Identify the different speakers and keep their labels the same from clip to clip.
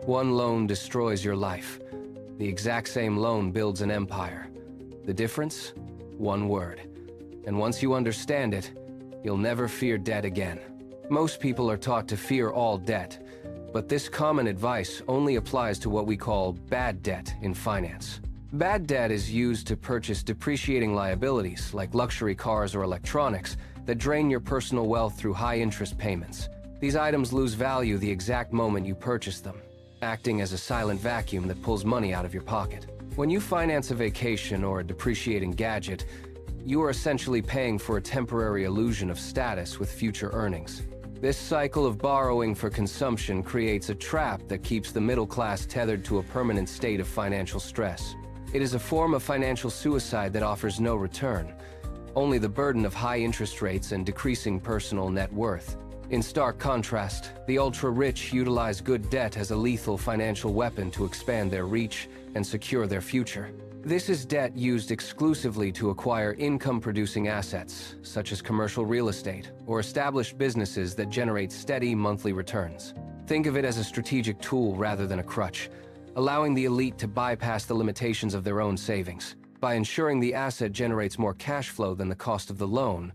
Speaker 1: One loan destroys your life. The exact same loan builds an empire. The difference? One word. And once you understand it, you'll never fear debt again. Most people are taught to fear all debt, but this common advice only applies to what we call bad debt in finance. Bad debt is used to purchase depreciating liabilities like luxury cars or electronics that drain your personal wealth through high-interest payments. These items lose value the exact moment you purchase them, acting as a silent vacuum that pulls money out of your pocket. When you finance a vacation or a depreciating gadget, you are essentially paying for a temporary illusion of status with future earnings. This cycle of borrowing for consumption creates a trap that keeps the middle class tethered to a permanent state of financial stress. It is a form of financial suicide that offers no return, only the burden of high interest rates and decreasing personal net worth. In stark contrast, the ultra-rich utilize good debt as a lethal financial weapon to expand their reach and secure their future. This is debt used exclusively to acquire income-producing assets, such as commercial real estate, or established businesses that generate steady monthly returns. Think of it as a strategic tool rather than a crutch, allowing the elite to bypass the limitations of their own savings. By ensuring the asset generates more cash flow than the cost of the loan,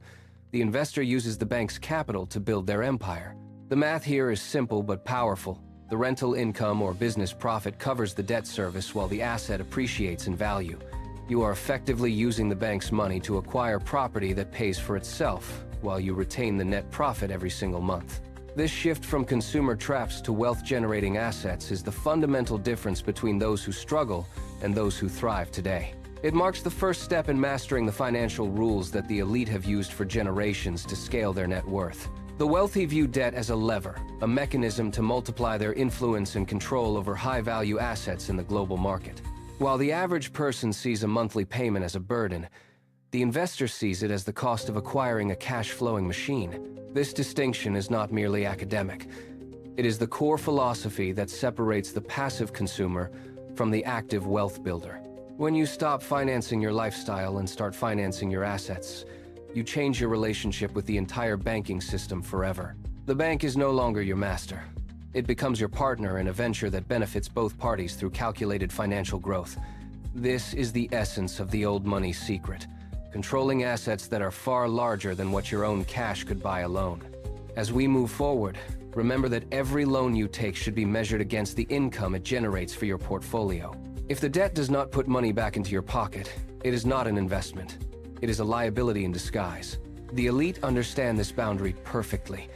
Speaker 1: the investor uses the bank's capital to build their empire. The math here is simple but powerful. The rental income or business profit covers the debt service while the asset appreciates in value. You are effectively using the bank's money to acquire property that pays for itself, while you retain the net profit every single month. This shift from consumer traps to wealth-generating assets is the fundamental difference between those who struggle and those who thrive today. It marks the first step in mastering the financial rules that the elite have used for generations to scale their net worth. The wealthy view debt as a lever, a mechanism to multiply their influence and control over high-value assets in the global market. While the average person sees a monthly payment as a burden, the investor sees it as the cost of acquiring a cash-flowing machine. This distinction is not merely academic. It is the core philosophy that separates the passive consumer from the active wealth builder. When you stop financing your lifestyle and start financing your assets, you change your relationship with the entire banking system forever. The bank is no longer your master. It becomes your partner in a venture that benefits both parties through calculated financial growth. This is the essence of the old money secret, controlling assets that are far larger than what your own cash could buy alone. As we move forward, remember that every loan you take should be measured against the income it generates for your portfolio. If the debt does not put money back into your pocket, it is not an investment. It is a liability in disguise. The elite understand this boundary perfectly,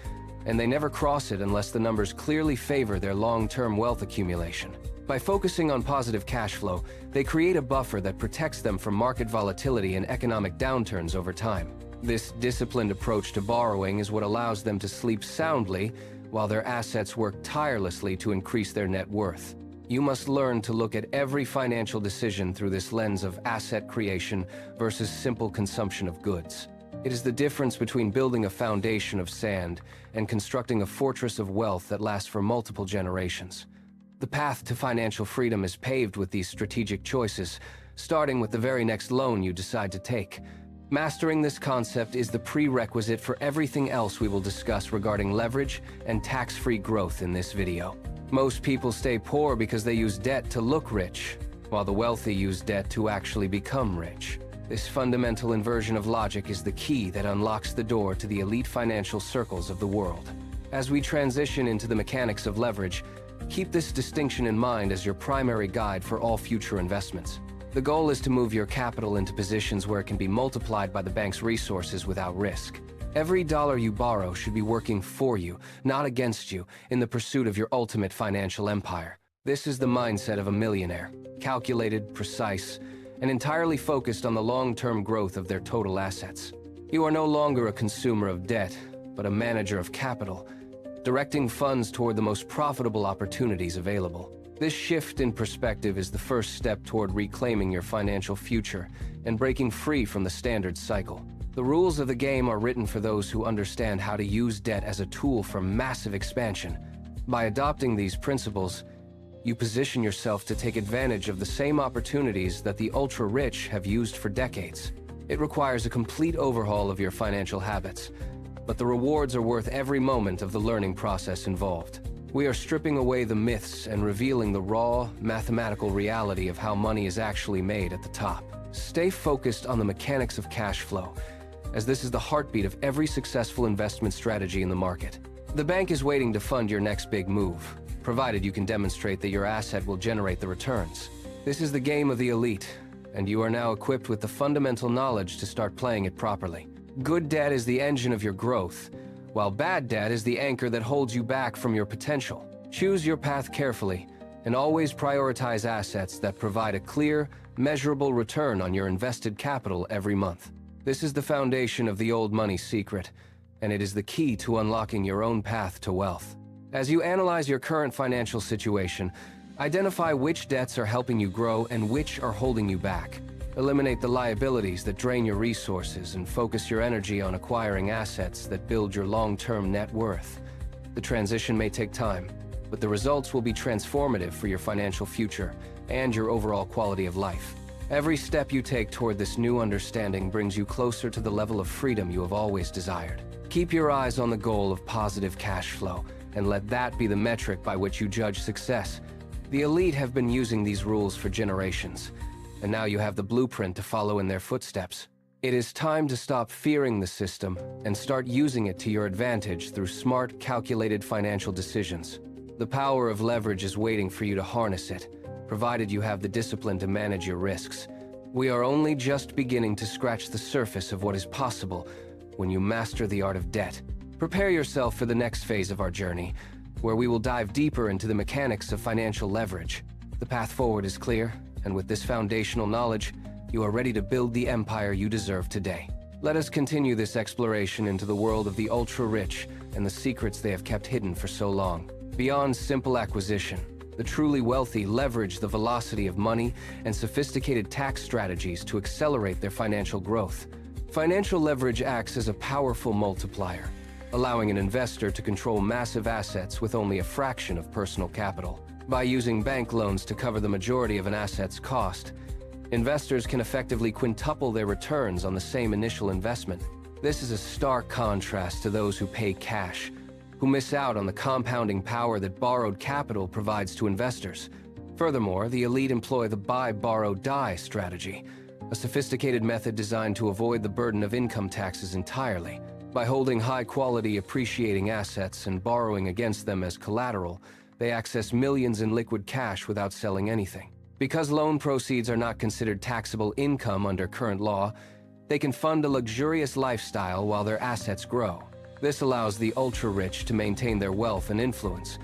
Speaker 1: and they never cross it unless the numbers clearly favor their long-term wealth accumulation. By focusing on positive cash flow, they create a buffer that protects them from market volatility and economic downturns over time. This disciplined approach to borrowing is what allows them to sleep soundly while their assets work tirelessly to increase their net worth. You must learn to look at every financial decision through this lens of asset creation versus simple consumption of goods. It is the difference between building a foundation of sand and constructing a fortress of wealth that lasts for multiple generations. The path to financial freedom is paved with these strategic choices, starting with the very next loan you decide to take. Mastering this concept is the prerequisite for everything else we will discuss regarding leverage and tax-free growth in this video. Most people stay poor because they use debt to look rich, while the wealthy use debt to actually become rich. This fundamental inversion of logic is the key that unlocks the door to the elite financial circles of the world. As we transition into the mechanics of leverage, keep this distinction in mind as your primary guide for all future investments. The goal is to move your capital into positions where it can be multiplied by the bank's resources without risk. Every dollar you borrow should be working for you, not against you, in the pursuit of your ultimate financial empire. This is the mindset of a millionaire, calculated, precise, and entirely focused on the long-term growth of their total assets. You are no longer a consumer of debt, but a manager of capital, directing funds toward the most profitable opportunities available. This shift in perspective is the first step toward reclaiming your financial future and breaking free from the standard cycle. The rules of the game are written for those who understand how to use debt as a tool for massive expansion. By adopting these principles, you position yourself to take advantage of the same opportunities that the ultra-rich have used for decades. It requires a complete overhaul of your financial habits, but the rewards are worth every moment of the learning process involved. We are stripping away the myths and revealing the raw, mathematical reality of how money is actually made at the top. Stay focused on the mechanics of cash flow, as this is the heartbeat of every successful investment strategy in the market. The bank is waiting to fund your next big move, provided you can demonstrate that your asset will generate the returns. This is the game of the elite, and you are now equipped with the fundamental knowledge to start playing it properly. Good debt is the engine of your growth, while bad debt is the anchor that holds you back from your potential. Choose your path carefully, and always prioritize assets that provide a clear, measurable return on your invested capital every month. This is the foundation of the old money secret, and it is the key to unlocking your own path to wealth. As you analyze your current financial situation, identify which debts are helping you grow and which are holding you back. Eliminate the liabilities that drain your resources and focus your energy on acquiring assets that build your long-term net worth. The transition may take time, but the results will be transformative for your financial future and your overall quality of life. Every step you take toward this new understanding brings you closer to the level of freedom you have always desired. Keep your eyes on the goal of positive cash flow, and let that be the metric by which you judge success. The elite have been using these rules for generations, and now you have the blueprint to follow in their footsteps. It is time to stop fearing the system and start using it to your advantage through smart, calculated financial decisions. The power of leverage is waiting for you to harness it, provided you have the discipline to manage your risks. We are only just beginning to scratch the surface of what is possible when you master the art of debt. Prepare yourself for the next phase of our journey, where we will dive deeper into the mechanics of financial leverage. The path forward is clear, and with this foundational knowledge, you are ready to build the empire you deserve today. Let us continue this exploration into the world of the ultra-rich and the secrets they have kept hidden for so long. Beyond simple acquisition, the truly wealthy leverage the velocity of money and sophisticated tax strategies to accelerate their financial growth. Financial leverage acts as a powerful multiplier, allowing an investor to control massive assets with only a fraction of personal capital. By using bank loans to cover the majority of an asset's cost, investors can effectively quintuple their returns on the same initial investment. This is a stark contrast to those who pay cash, who miss out on the compounding power that borrowed capital provides to investors. Furthermore, the elite employ the buy, borrow, die strategy, a sophisticated method designed to avoid the burden of income taxes entirely. By holding high-quality, appreciating assets and borrowing against them as collateral, they access millions in liquid cash without selling anything. Because loan proceeds are not considered taxable income under current law, they can fund a luxurious lifestyle while their assets grow. This allows the ultra-rich to maintain their wealth and influence,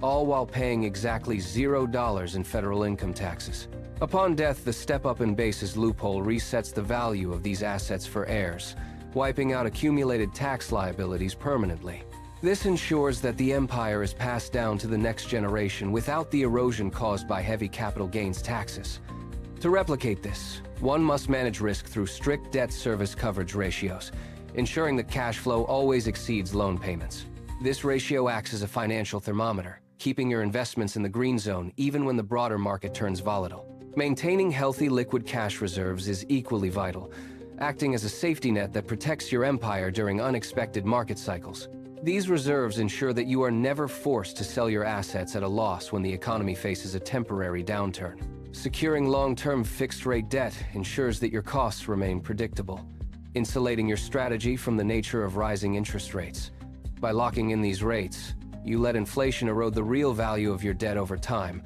Speaker 1: all while paying exactly $0 in federal income taxes. Upon death, the step-up in basis loophole resets the value of these assets for heirs, wiping out accumulated tax liabilities permanently. This ensures that the empire is passed down to the next generation without the erosion caused by heavy capital gains taxes. To replicate this, one must manage risk through strict debt service coverage ratios, ensuring that cash flow always exceeds loan payments. This ratio acts as a financial thermometer, keeping your investments in the green zone even when the broader market turns volatile. Maintaining healthy liquid cash reserves is equally vital, acting as a safety net that protects your empire during unexpected market cycles. These reserves ensure that you are never forced to sell your assets at a loss when the economy faces a temporary downturn. Securing long-term fixed-rate debt ensures that your costs remain predictable, insulating your strategy from the nature of rising interest rates. By locking in these rates, you let inflation erode the real value of your debt over time,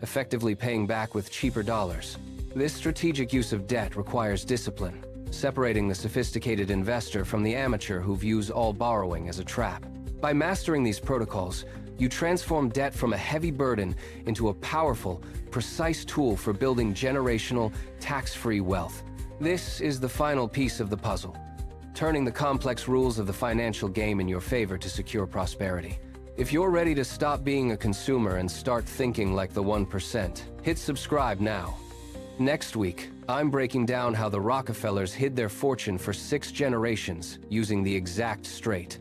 Speaker 1: effectively paying back with cheaper dollars. This strategic use of debt requires discipline, separating the sophisticated investor from the amateur who views all borrowing as a trap. By mastering these protocols, you transform debt from a heavy burden into a powerful, precise tool for building generational, tax-free wealth. This is the final piece of the puzzle, turning the complex rules of the financial game in your favor to secure prosperity. If you're ready to stop being a consumer and start thinking like the 1%, hit subscribe now. Next week, I'm breaking down how the Rockefellers hid their fortune for 6 generations using the exact straight.